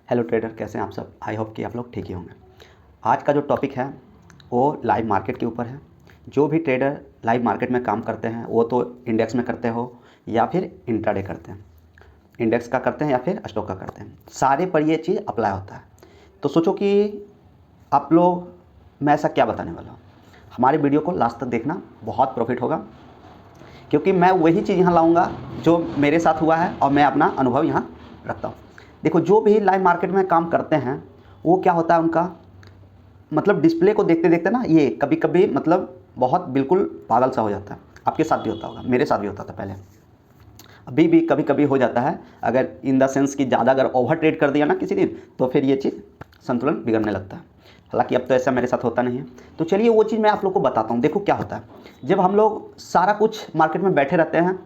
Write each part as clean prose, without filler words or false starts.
Hello trader, कैसे हैं आप सब। आई होप कि आप लोग ठीक ही होंगे। आज का जो टॉपिक है वो लाइव मार्केट के ऊपर है। जो भी ट्रेडर लाइव मार्केट में काम करते हैं वो तो इंडेक्स में करते हो या फिर इंट्राडे करते हैं, इंडेक्स का करते हैं या फिर स्टॉक का करते हैं, सारे पर ये चीज़ अप्लाई होता है। तो सोचो कि आप लोग, मैं ऐसा क्या बताने वाला हूँ। हमारे वीडियो को लास्ट तक देखना, बहुत प्रॉफिट होगा, क्योंकि मैं वही चीज़ यहाँ लाऊंगा जो मेरे साथ हुआ है और मैं अपना अनुभव यहाँ रखता हूँ। देखो, जो भी लाइव मार्केट में काम करते हैं वो क्या होता है, उनका मतलब डिस्प्ले को देखते देखते ना ये कभी कभी मतलब बहुत बिल्कुल पागल सा हो जाता है। आपके साथ भी होता होगा, मेरे साथ भी होता था पहले, अभी भी कभी कभी हो जाता है। अगर इन द सेंस कि ज़्यादा अगर ओवर ट्रेड कर दिया ना किसी दिन, तो फिर ये चीज़ संतुलन बिगड़ने लगता है। हालांकि अब तो ऐसा मेरे साथ होता नहीं है। तो चलिए वो चीज़ मैं आप लोग को बताता हूँ। देखो क्या होता है, जब हम लोग सारा कुछ मार्केट में बैठे रहते हैं,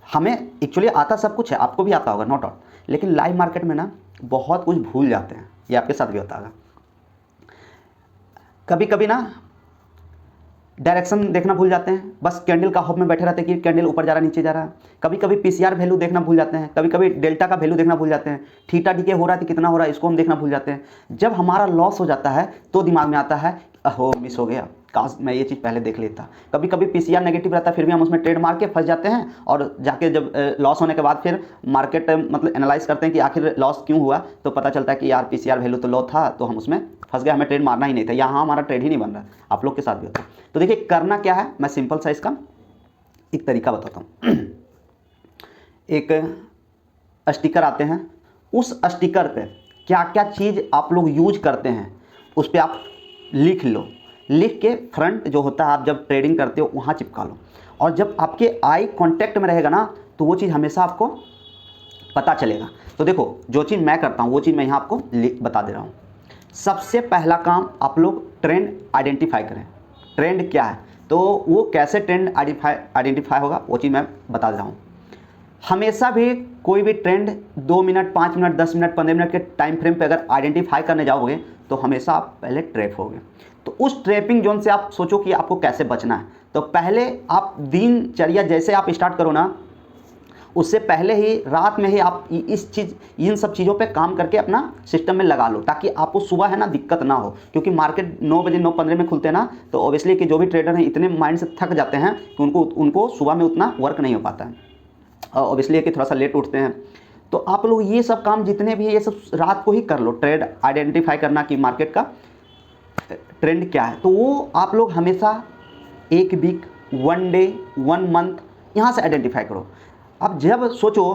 हमें एक्चुअली आता सब कुछ है, आपको भी आता होगा नॉट आउट, लेकिन लाइव मार्केट में ना बहुत कुछ भूल जाते हैं। ये आपके साथ भी होता होगा। कभी कभी ना डायरेक्शन देखना भूल जाते हैं, बस कैंडल का हॉप में बैठे रहते हैं कि कैंडल ऊपर जा रहा है नीचे जा रहा है। कभी कभी पीसीआर वैल्यू देखना भूल जाते हैं, कभी कभी डेल्टा का वैल्यू देखना भूल जाते हैं, थीटा डीके हो रहा है तो कितना हो रहा है इसको हम देखना भूल जाते हैं। जब हमारा लॉस हो जाता है तो दिमाग में आता है अहो मिस हो गया, काश मैं ये चीज़ पहले देख लेता। कभी कभी पीसीआर नेगेटिव रहता है, फिर भी हम उसमें ट्रेड मार के फंस जाते हैं, और जाके जब लॉस होने के बाद फिर मार्केट मतलब एनालाइज करते हैं कि आखिर लॉस क्यों हुआ, तो पता चलता है कि यार पीसीआर वैल्यू तो लो था, तो हम उसमें फंस गए, हमें ट्रेड मारना ही नहीं था, यहाँ हमारा ट्रेड ही नहीं बन रहा। आप लोग के साथ भी होता है। तो देखिए करना क्या है, मैं सिंपल सा इसका एक तरीका बताता हूँ। एक स्टिकर आते हैं, उस स्टिकर पे क्या क्या चीज़ आप लोग यूज करते हैं उस पर आप लिख लो। लिख के फ्रंट जो होता है, आप जब ट्रेडिंग करते हो वहाँ चिपका लो, और जब आपके आई कांटेक्ट में रहेगा ना, तो वो चीज़ हमेशा आपको पता चलेगा। तो देखो जो चीज़ मैं करता हूँ वो चीज़ मैं यहाँ आपको बता दे रहा हूँ। सबसे पहला काम, आप लोग ट्रेंड आइडेंटिफाई करें। ट्रेंड क्या है, तो वो कैसे ट्रेंड आइडेंटिफाई होगा वो चीज़ मैं बता दे रहा हूँ। हमेशा भी कोई भी trend 2 minute 5 minute 10 minute 15 minute के टाइम फ्रेम पे अगर आइडेंटिफाई करने जाओगे तो हमेशा आप पहले ट्रैप होगे। तो उस ट्रैपिंग जोन से आप सोचो कि आपको कैसे बचना है। तो पहले आप दिनचर्या जैसे आप स्टार्ट करो ना, उससे पहले ही रात में ही आप इन सब चीज़ों पे काम करके अपना सिस्टम में लगा लो, ताकि आपको सुबह है ना दिक्कत ना हो। क्योंकि मार्केट 9 बजे 9:15 में खुलते हैं ना, तो ऑब्वियसली कि जो भी ट्रेडर हैं इतने माइंड से थक जाते हैं कि उनको सुबह में उतना वर्क नहीं हो पाता है, ऑब्वियसली कि थोड़ा सा लेट उठते हैं। तो आप लोग ये सब काम जितने भी है ये सब रात को ही कर लो। ट्रेड आइडेंटिफाई करना कि मार्केट का ट्रेंड क्या है, तो वो आप लोग हमेशा एक वीक, 1 डे, 1 मंथ यहाँ से आइडेंटिफाई करो। अब जब सोचो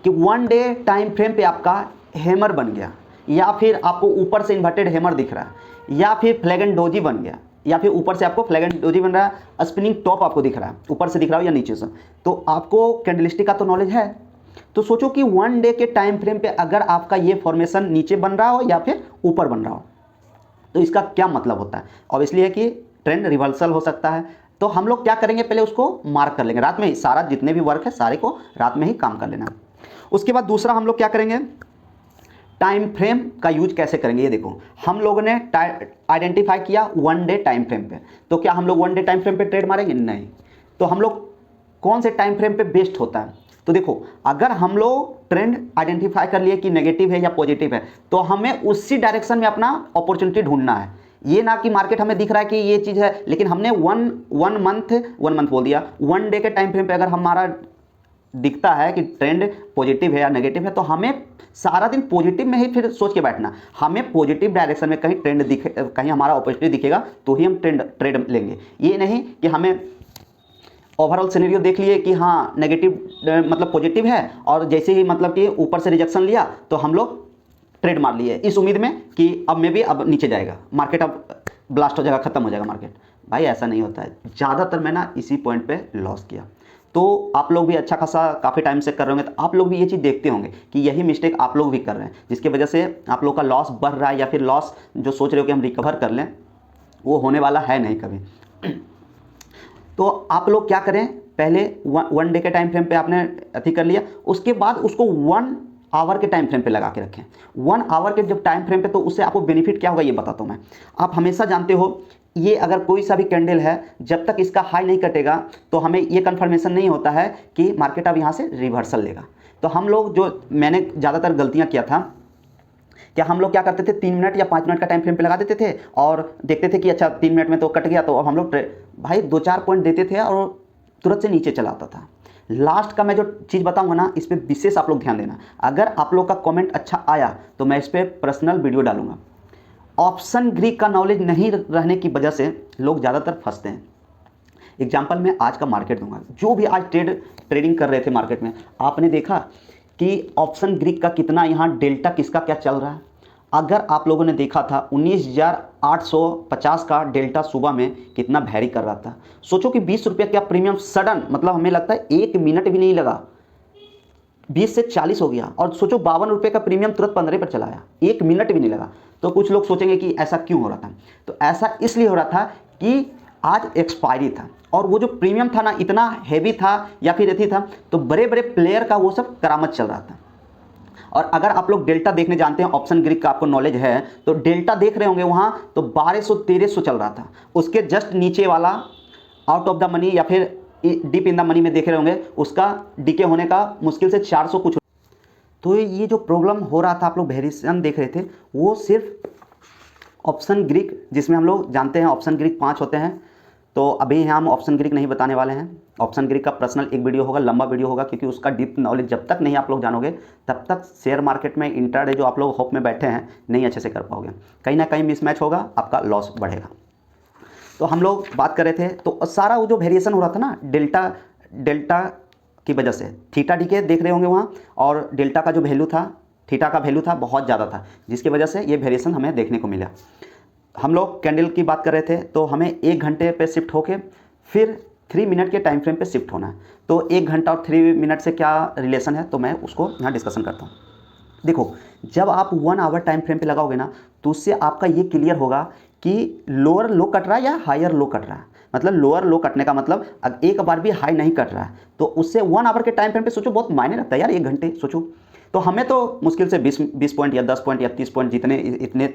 कि 1 डे टाइम फ्रेम पे आपका हैमर बन गया, या फिर आपको ऊपर से इन्वर्टेड हैमर दिख रहा है, या फिर फ्लैग एंड डोजी बन गया, या फिर ऊपर से आपको फ्लैग एंड डोजी बन रहा है, स्पिनिंग टॉप आपको दिख रहा है, ऊपर से दिख रहा हो या नीचे से, तो आपको कैंडलस्टिक का तो नॉलेज है। तो सोचो कि 1 डे के टाइम फ्रेम पे अगर आपका ये फॉर्मेशन नीचे बन रहा हो या फिर ऊपर बन रहा हो, तो इसका क्या मतलब होता है। ऑब्वियसली है कि ट्रेंड रिवर्सल हो सकता है। तो हम लोग क्या करेंगे, पहले उसको मार्क कर लेंगे रात में ही, सारा जितने भी वर्क है सारे को रात में ही काम कर लेना। उसके बाद दूसरा हम लोग क्या करेंगे, टाइम फ्रेम का यूज कैसे करेंगे। ये देखो, हम लोगों ने आइडेंटिफाई किया 1 डे टाइम फ्रेम पे, तो क्या हम लोग 1 डे टाइम फ्रेम पे ट्रेड मारेंगे? नहीं। तो हम लोग कौन से टाइम फ्रेम पे बेस्ट होता है, तो देखो अगर हम लोग ट्रेंड आइडेंटिफाई कर लिए कि नेगेटिव है या पॉजिटिव है, तो हमें उसी डायरेक्शन में अपना अपॉर्चुनिटी ढूंढना है। ये ना कि मार्केट हमें दिख रहा है कि ये चीज़ है, लेकिन हमने वन मंथ बोल दिया, 1 डे के टाइम फ्रेम पे अगर हमारा दिखता है कि ट्रेंड पॉजिटिव है या नेगेटिव है, तो हमें सारा दिन पॉजिटिव में ही फिर सोच के बैठना। हमें पॉजिटिव डायरेक्शन में कहीं ट्रेंड दिखे, कहीं हमारा अपॉर्चुनिटी दिखेगा तो ही हम ट्रेड लेंगे। ये नहीं कि हमें ओवरऑल सिनेरियो देख लिए कि हाँ नेगेटिव मतलब पॉजिटिव है, और जैसे ही मतलब कि ऊपर से रिजेक्शन लिया तो हम लोग ट्रेड मार लिए इस उम्मीद में कि अब में भी अब नीचे जाएगा मार्केट, अब ब्लास्ट हो जाएगा, खत्म हो जाएगा मार्केट। भाई ऐसा नहीं होता है। ज़्यादातर मैं ना इसी पॉइंट पे लॉस किया। तो आप लोग भी अच्छा खासा काफ़ी टाइम से कर रहे होंगे, तो आप लोग भी ये चीज़ देखते होंगे कि यही मिस्टेक आप लोग भी कर रहे हैं, जिसकी वजह से आप लोग का लॉस बढ़ रहा है, या फिर लॉस जो सोच रहे हो कि हम रिकवर कर लें वो होने वाला है नहीं कभी। तो आप लोग क्या करें, पहले 1 डे के टाइम फ्रेम पे आपने अथी कर लिया, उसके बाद उसको 1 आवर के टाइम फ्रेम पे लगा के रखें। 1 आवर के जब टाइम फ्रेम पे, तो उससे आपको बेनिफिट क्या होगा ये बताता हूँ मैं। आप हमेशा जानते हो, ये अगर कोई सा भी कैंडल है, जब तक इसका हाई नहीं कटेगा तो हमें ये कंफर्मेशन नहीं होता है कि मार्केट अब यहाँ से रिवर्सल लेगा। तो हम लोग जो, मैंने ज़्यादातर गलतियाँ किया था क्या हम लोग क्या करते थे, 3 मिनट या 5 मिनट का टाइम फ्रेम पे लगा देते थे और देखते थे कि अच्छा 3 मिनट में तो कट गया, तो अब हम लोग भाई 2-4 पॉइंट देते थे और तुरंत से नीचे चला आता था। लास्ट का मैं जो चीज़ बताऊंगा ना, इस पर विशेष आप लोग ध्यान देना। अगर आप लोग का कमेंट अच्छा आया तो मैं इस पर पर्सनल वीडियो डालूंगा। ऑप्शन ग्रीक का नॉलेज नहीं रहने की वजह से लोग ज़्यादातर फंसते हैं। एग्जाम्पल मैं आज का मार्केट दूंगा, जो भी आज ट्रेडिंग कर रहे थे मार्केट में, आपने देखा कि ऑप्शन ग्रीक का कितना यहाँ डेल्टा किसका क्या चल रहा है। अगर आप लोगों ने देखा था 19,850 का डेल्टा सुबह में कितना वैरी कर रहा था। सोचो कि 20 रुपये का प्रीमियम सडन, मतलब हमें लगता है 1 मिनट भी नहीं लगा, 20 से 40 हो गया। और सोचो 52 रुपये का प्रीमियम तुरंत 15 पर चला आया, 1 मिनट भी नहीं लगा। तो कुछ लोग सोचेंगे कि ऐसा क्यों हो रहा था, तो ऐसा इसलिए हो रहा था कि आज एक्सपायरी था और वो जो प्रीमियम था ना इतना हैवी था या फिर यथी था, तो बड़े बड़े प्लेयर का वो सब करामत चल रहा था। और अगर आप लोग डेल्टा देखने जानते हैं, ऑप्शन ग्रीक का आपको नॉलेज है, तो डेल्टा देख रहे होंगे वहाँ तो 1200-1300 चल रहा था। उसके जस्ट नीचे वाला आउट ऑफ द मनी या फिर डीप इन द मनी में देख रहे होंगे, उसका डीके होने का मुश्किल से 400 कुछ। तो ये जो प्रॉब्लम हो रहा था, आप लोग वेरिएशन देख रहे थे, वो सिर्फ ऑप्शन ग्रीक, जिसमें हम लोग जानते हैं ऑप्शन ग्रीक 5 होते हैं। तो अभी यहाँ हम ऑप्शन ग्रीक नहीं बताने वाले हैं। ऑप्शन ग्रीक का पर्सनल एक वीडियो होगा, लंबा वीडियो होगा, क्योंकि उसका डीप नॉलेज जब तक नहीं आप लोग जानोगे तब तक शेयर मार्केट में इंट्राडे जो आप लोग होप में बैठे हैं नहीं अच्छे से कर पाओगे। कहीं ना कहीं मिसमैच होगा, आपका लॉस बढ़ेगा। तो हम लोग बात कर रहे थे, तो सारा वो जो वेरिएशन हो रहा था ना डेल्टा की वजह से, थीटा डीके देख रहे होंगे वहाँ, और डेल्टा का जो वैल्यू था, थीटा का वैल्यू था बहुत ज़्यादा था, जिसकी वजह से ये वेरिएशन हमें देखने को मिला। हम लोग कैंडल की बात कर रहे थे, तो हमें 1 घंटे पे शिफ्ट होके फिर 3 मिनट के टाइम फ्रेम पे शिफ्ट होना है। तो 1 घंटा और 3 मिनट से क्या रिलेशन है, तो मैं उसको यहाँ डिस्कशन करता हूँ। देखो, जब आप 1 आवर टाइम फ्रेम पे लगाओगे ना, तो उससे आपका ये क्लियर होगा कि लोअर लो कट रहा है या हायर लो कट रहा है। मतलब लोअर लो कटने का मतलब अब एक बार भी हाई नहीं कट रहा है, तो उससे 1 आवर के टाइम फ्रेम पे सोचो बहुत मायने रखता है यार। 1 घंटे सोचो, तो हमें तो मुश्किल से 20 पॉइंट या 10 पॉइंट या 30 पॉइंट जितने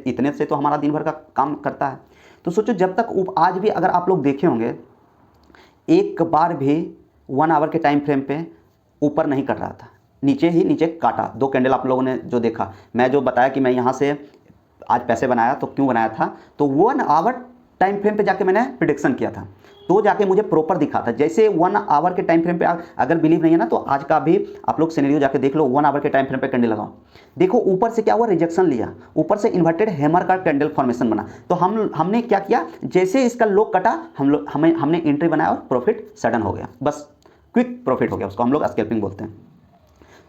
इतने से तो हमारा दिन भर का काम करता है। तो सोचो, जब तक आज भी अगर आप लोग देखे होंगे, एक बार भी 1 आवर के टाइम फ्रेम पे ऊपर नहीं कट रहा था, नीचे ही नीचे काटा। 2 कैंडल आप लोगों ने जो देखा, मैं जो बताया कि मैं यहाँ से आज पैसे बनाया, तो क्यों बनाया था, तो 1 आवर टाइम फ्रेम पे जाके मैंने प्रिडिक्शन किया था, तो जाके मुझे प्रॉपर दिखा था। जैसे 1 आवर के टाइम फ्रेम पे अगर बिलीव नहीं है ना, तो आज का भी आप लोग सिनेरियो जाके देख लो। 1 आवर के टाइम फ्रेम पे कैंडल लगाओ, देखो ऊपर से क्या हुआ, रिजेक्शन लिया, ऊपर से इन्वर्टेड हैमर का कैंडल फॉर्मेशन बना। तो हमने क्या किया, जैसे इसका लो कटा, हमने एंट्री बनाया और प्रॉफिट सडन हो गया, बस क्विक प्रॉफिट हो गया, उसको हम लोग स्कैल्पिंग बोलते हैं।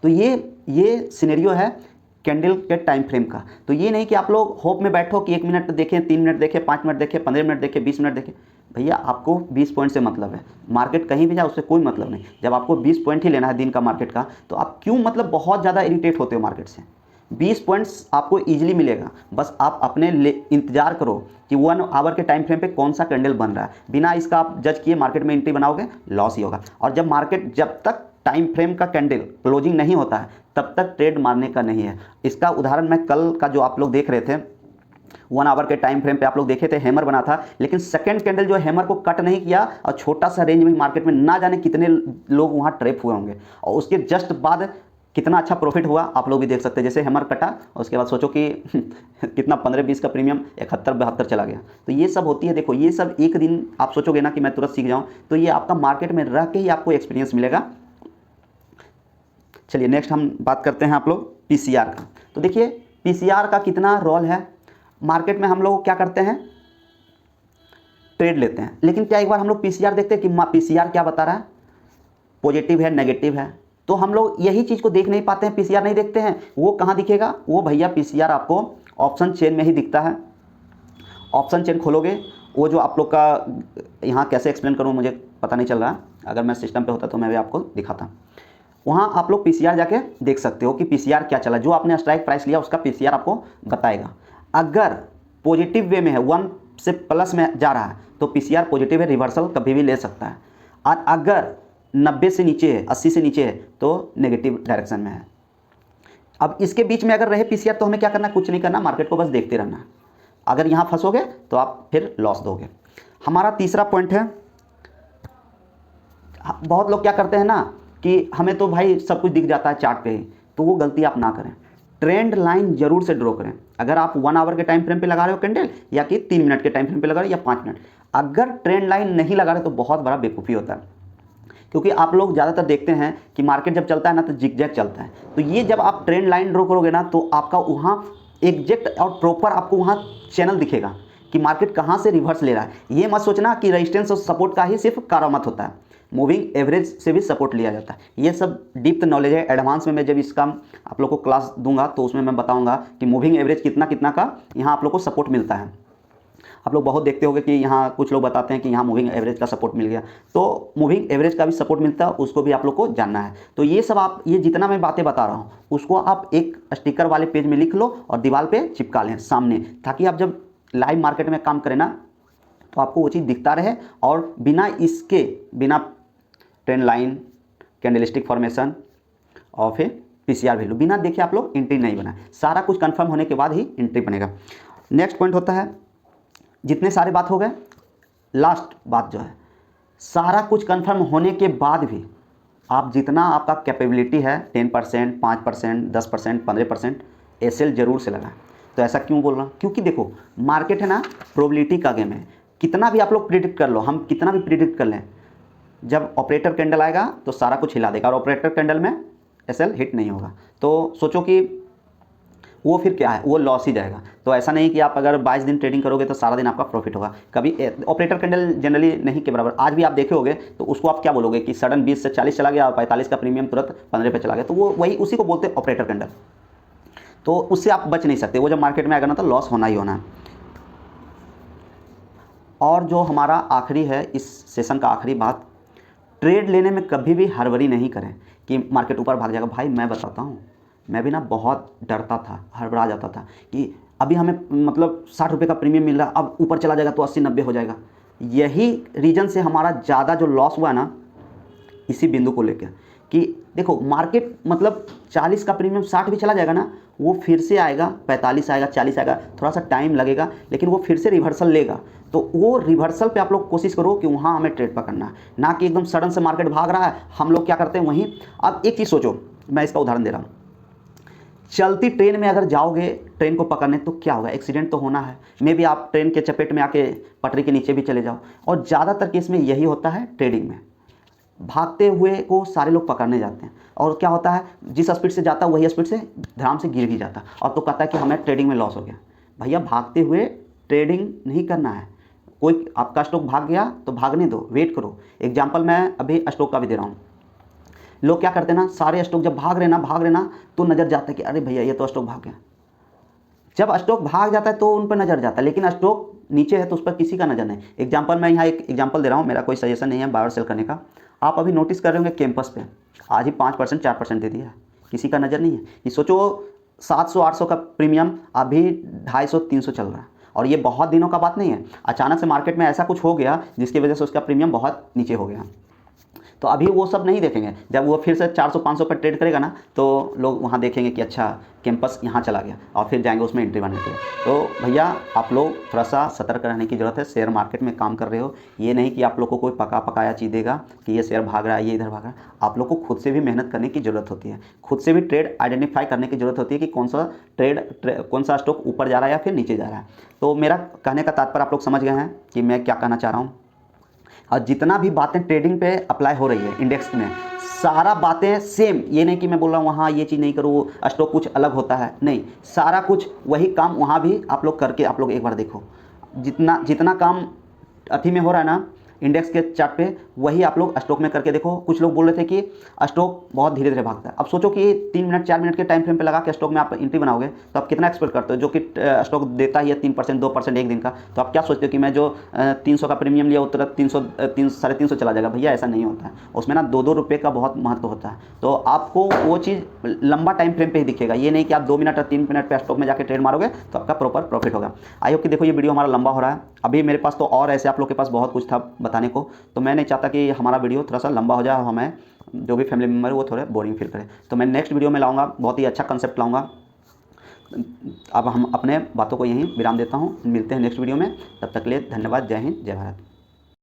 तो ये सिनेरियो है कैंडल के टाइम फ्रेम का। तो ये नहीं कि आप लोग होप में बैठो कि 1 मिनट देखें, 3 मिनट देखें, 5 मिनट देखें, 15 मिनट देखें, 20 मिनट देखें। भैया आपको 20 पॉइंट से मतलब है, मार्केट कहीं भी जाए उससे कोई मतलब नहीं। जब आपको 20 पॉइंट ही लेना है दिन का मार्केट का, तो आप क्यों मतलब बहुत ज़्यादा इरिटेट होते हो मार्केट से। 20 पॉइंट्स आपको ईजिली मिलेगा, बस आप अपने इंतजार करो कि 1 आवर के टाइम फ्रेम पे कौन सा कैंडल बन रहा है। बिना इसका आप जज किए मार्केट में एंट्री बनाओगे, लॉस ही होगा। और जब तक टाइम फ्रेम का कैंडल क्लोजिंग नहीं होता है, तब तक ट्रेड मारने का नहीं है। इसका उदाहरण मैं कल का जो आप लोग देख रहे थे, 1 आवर के टाइम फ्रेम पे आप लोग देखे थे, हैमर बना था, लेकिन सेकंड कैंडल जो हैमर को कट नहीं किया और छोटा सा रेंज में मार्केट में ना जाने कितने लोग वहाँ ट्रैप हुए होंगे, और उसके जस्ट बाद कितना अच्छा प्रॉफिट हुआ आप लोग भी देख सकते हैं। जैसे हैमर कटा और उसके बाद सोचो कि कितना 15-20 का प्रीमियम 71-72 चला गया। तो ये सब होती है। देखो, ये सब एक दिन आप सोचोगे ना कि मैं तुरंत सीख जाऊँ, तो ये आपका मार्केट में रह के ही आपको एक्सपीरियंस मिलेगा। चलिए नेक्स्ट हम बात करते हैं आप लोग पीसीआर का। तो देखिए पीसीआर का कितना रोल है मार्केट में। हम लोग क्या करते हैं, ट्रेड लेते हैं, लेकिन क्या एक बार हम लोग पीसीआर देखते हैं कि पीसीआर क्या बता रहा है, पॉजिटिव है नेगेटिव है। तो हम लोग यही चीज़ को देख नहीं पाते हैं, पीसीआर नहीं देखते हैं। वो कहाँ दिखेगा, वो भैया पीसीआर आपको ऑप्शन चेन में ही दिखता है। ऑप्शन चेन खोलोगे, वो जो आप लोग का यहाँ कैसे एक्सप्लेन करूँ मुझे पता नहीं चल रहा, अगर मैं सिस्टम पे होता तो मैं भी आपको दिखाता। वहाँ आप लोग पीसीआर जाके देख सकते हो कि पीसीआर क्या चला, जो आपने स्ट्राइक प्राइस लिया उसका पीसीआर आपको बताएगा। अगर पॉजिटिव वे में है, 1 से प्लस में जा रहा है, तो पीसीआर पॉजिटिव है, रिवर्सल कभी भी ले सकता है। और अगर 90 से नीचे है, 80 से नीचे है, तो नेगेटिव डायरेक्शन में है। अब इसके बीच में अगर रहे पीसीआर, तो हमें क्या करना, कुछ नहीं करना, मार्केट को बस देखते रहना। अगर यहाँ फंसोगे तो आप फिर लॉस दोगे। हमारा तीसरा पॉइंट है, बहुत लोग क्या करते हैं ना कि हमें तो भाई सब कुछ दिख जाता है चार्ट पे ही, तो वो गलती आप ना करें। ट्रेंड लाइन जरूर से ड्रॉ करें। अगर आप 1 आवर के टाइम फ्रेम पे लगा रहे हो कैंडल, या कि 3 मिनट के टाइम फ्रेम पे लगा रहे हो, या 5 मिनट, अगर ट्रेंड लाइन नहीं लगा रहे तो बहुत बड़ा बेवकूफ़ी होता है। क्योंकि आप लोग ज़्यादातर देखते हैं कि मार्केट जब चलता है ना तो जिगजैग चलता है। तो ये जब आप ट्रेंड लाइन ड्रॉ करोगे ना तो आपका वहाँ एग्जैक्ट और प्रॉपर आपको वहाँ चैनल दिखेगा कि मार्केट कहाँ से रिवर्स ले रहा है। ये मत सोचना कि रेजिस्टेंस और सपोर्ट का ही सिर्फ करामत होता है, मूविंग एवरेज से भी सपोर्ट लिया जाता है। ये सब डीप नॉलेज है। एडवांस में मैं जब इसका आप लोग को क्लास दूंगा तो उसमें मैं बताऊंगा कि मूविंग एवरेज कितना कितना का यहाँ आप लोग को सपोर्ट मिलता है। आप लोग बहुत देखते होंगे कि यहाँ कुछ लोग बताते हैं कि यहाँ मूविंग एवरेज का सपोर्ट मिल गया, तो मूविंग एवरेज का भी सपोर्ट मिलता है, उसको भी आप लोग को जानना है। तो ये सब आप, ये जितना मैं बातें बता रहा हूँ उसको आप एक स्टिकर वाले पेज में लिख लो और दीवार पे चिपका लें सामने, ताकि आप जब लाइव मार्केट में काम करें ना तो आपको वो चीज़ दिखता रहे और बिना ट्रेंड लाइन, कैंडलस्टिक फॉर्मेशन और फिर पीसीआर वैल्यू बिना देखे आप लोग एंट्री नहीं बनाए। सारा कुछ कंफर्म होने के बाद ही एंट्री बनेगा। नेक्स्ट पॉइंट होता है, जितने सारे बात हो गए, लास्ट बात जो है, सारा कुछ कंफर्म होने के बाद भी आप जितना आपका कैपेबिलिटी है 10%, 5%, 10%, 15% एसएल जरूर से लगाएं। तो ऐसा क्यों बोल रहा हूँ? क्योंकि देखो मार्केट है ना, प्रोबेबिलिटी का गेम है। कितना भी आप लोग प्रिडिक्ट कर लो, हम कितना भी प्रिडिक्ट कर लें, जब ऑपरेटर कैंडल आएगा तो सारा कुछ हिला देगा और ऑपरेटर कैंडल में एसएल हिट नहीं होगा। तो सोचो कि वो फिर क्या है, वो लॉस ही जाएगा। तो ऐसा नहीं कि आप अगर 22 दिन ट्रेडिंग करोगे तो सारा दिन आपका प्रॉफिट होगा। कभी ऑपरेटर कैंडल जनरली नहीं के बराबर। आज भी आप देखे होगे तो उसको आप क्या बोलोगे कि सडन 20 से 40 चला गया और 45 का प्रीमियम तुरंत 15 पे चला गया, तो वो वही उसी को बोलते हैं ऑपरेटर कैंडल। तो उससे आप बच नहीं सकते, वो जब मार्केट में आएगा ना तो लॉस होना ही होना है। और जो हमारा आखिरी है इस सेशन का आखिरी बात, ट्रेड लेने में कभी भी हड़बड़ी नहीं करें कि मार्केट ऊपर भाग जाएगा। भाई मैं बताता हूँ, मैं भी ना बहुत डरता था, हड़बड़ा जाता था कि अभी हमें मतलब 60 रुपये का प्रीमियम मिल रहा है, अब ऊपर चला जाएगा तो 80-90 हो जाएगा। यही रीज़न से हमारा ज़्यादा जो लॉस हुआ ना इसी बिंदु को लेकर कि देखो मार्केट मतलब 40 का प्रीमियम 60 भी चला जाएगा ना, वो फिर से आएगा, 45 आएगा, 40 आएगा, थोड़ा सा टाइम लगेगा लेकिन वो फिर से रिवर्सल लेगा। तो वो रिवर्सल पे आप लोग कोशिश करो कि वहाँ हमें ट्रेड पकड़ना है, ना कि एकदम सडन से मार्केट भाग रहा है हम लोग क्या करते हैं वहीं। अब एक चीज़ सोचो, मैं इसका उदाहरण दे रहा हूँ, चलती ट्रेन में अगर जाओगे ट्रेन को पकड़ने तो क्या होगा, एक्सीडेंट तो होना है। मे भी आप ट्रेन के चपेट में आके पटरी के नीचे भी चले जाओ। और ज़्यादातर केस में यही होता है ट्रेडिंग में, भागते हुए को सारे लोग पकड़ने जाते हैं और क्या होता है, जिस स्पीड से जाता है वही स्पीड से धड़ाम से गिर भी जाता है और तो कहता है कि हमें ट्रेडिंग में लॉस हो गया। भैया भागते हुए ट्रेडिंग नहीं करना है। कोई आपका स्टॉक भाग गया तो भागने दो, वेट करो। एग्जाम्पल मैं अभी स्टॉक का भी दे रहा हूँ। लोग क्या करते हैं ना, सारे स्टॉक जब भाग रहे ना तो नज़र जाता है कि अरे भैया ये तो स्टॉक भाग गया। जब स्टॉक भाग जाता है तो उन पर नज़र जाता है, लेकिन स्टॉक नीचे है तो उस पर किसी का नज़र नहीं। एग्जाम्पल मैं यहाँ एक एग्जाम्पल दे रहा हूँ, मेरा कोई सजेशन नहीं है बाय और सेल करने का। आप अभी नोटिस कर रहे होंगे कैंपस पे आज ही 5% 4% दे दिया, किसी का नज़र नहीं है। ये सोचो 700-800 का प्रीमियम अभी 250-300 चल रहा है और ये बहुत दिनों का बात नहीं है। अचानक से मार्केट में ऐसा कुछ हो गया जिसकी वजह से उसका प्रीमियम बहुत नीचे हो गया। तो अभी वो सब नहीं देखेंगे, जब वो फिर से 400-500 पर ट्रेड करेगा ना तो लोग वहाँ देखेंगे कि अच्छा कैंपस यहाँ चला गया और फिर जाएंगे उसमें एंट्री बनने के लिए। तो भैया आप लोग थोड़ा सा सतर्क रहने की ज़रूरत है। शेयर मार्केट में काम कर रहे हो, ये नहीं कि आप लोग को कोई पकाया चीज़ देगा कि ये शेयर भाग रहा है, ये इधर भाग रहा है। आप लोग को खुद से भी मेहनत करने की ज़रूरत होती है, खुद से भी ट्रेड आइडेंटिफाई करने की ज़रूरत होती है कि कौन सा स्टॉक ऊपर जा रहा है या फिर नीचे जा रहा है। तो मेरा कहने का तात्पर्य आप लोग समझ गए हैं कि मैं क्या कहना चाह रहा हूँ। और जितना भी बातें ट्रेडिंग पे अप्लाई हो रही है इंडेक्स में, सारा बातें सेम। ये नहीं कि मैं बोल रहा हूँ वहाँ ये चीज़ नहीं करो, स्टॉक कुछ अलग होता है, नहीं, सारा कुछ वही काम वहाँ भी आप लोग करके आप लोग एक बार देखो। जितना काम अथी में हो रहा है ना इंडेक्स के चार्ट पे, वही आप लोग स्टॉक में करके देखो। कुछ लोग बोल रहे थे कि स्टॉक बहुत धीरे धीरे भागता है। अब सोचो कि 3 मिनट 4 मिनट के टाइम फ्रेम पे लगा के स्टॉक में आप एंट्री बनाओगे तो आप कितना एक्सपेक्ट करते हो, जो कि स्टॉक देता ही है 3% 2% एक दिन का। तो आप क्या सोचते हो कि मैं जो 300 का प्रीमियम लिया उतना 300-350 चला जाएगा? भैया ऐसा नहीं होता है, उसमें ना 2-2 रुपये का बहुत महत्व होता है। तो आपको वो चीज़ लंबा टाइम फ्रेम पे ही दिखेगा, ये नहीं कि आप 2 मिनट और 3 मिनट पे स्टॉक में जाकर ट्रेड मारोगे तो आपका प्रॉपर प्रॉफिट होगा। आई होप कि देखो ये वीडियो हमारा लंबा हो रहा है, अभी मेरे पास तो और ऐसे आप लोग के पास बहुत कुछ था बताने को, तो मैं नहीं चाहता कि हमारा वीडियो थोड़ा सा लंबा हो जाए और हमें जो भी फैमिली मेम्बर है वो थोड़े बोरिंग फील करे। तो मैं नेक्स्ट वीडियो में लाऊंगा, बहुत ही अच्छा कंसेप्ट लाऊंगा। अब हम अपने बातों को यहीं विराम देता हूँ, मिलते हैं नेक्स्ट वीडियो में। तब तक के लिए धन्यवाद। जय हिंद, जय भारत।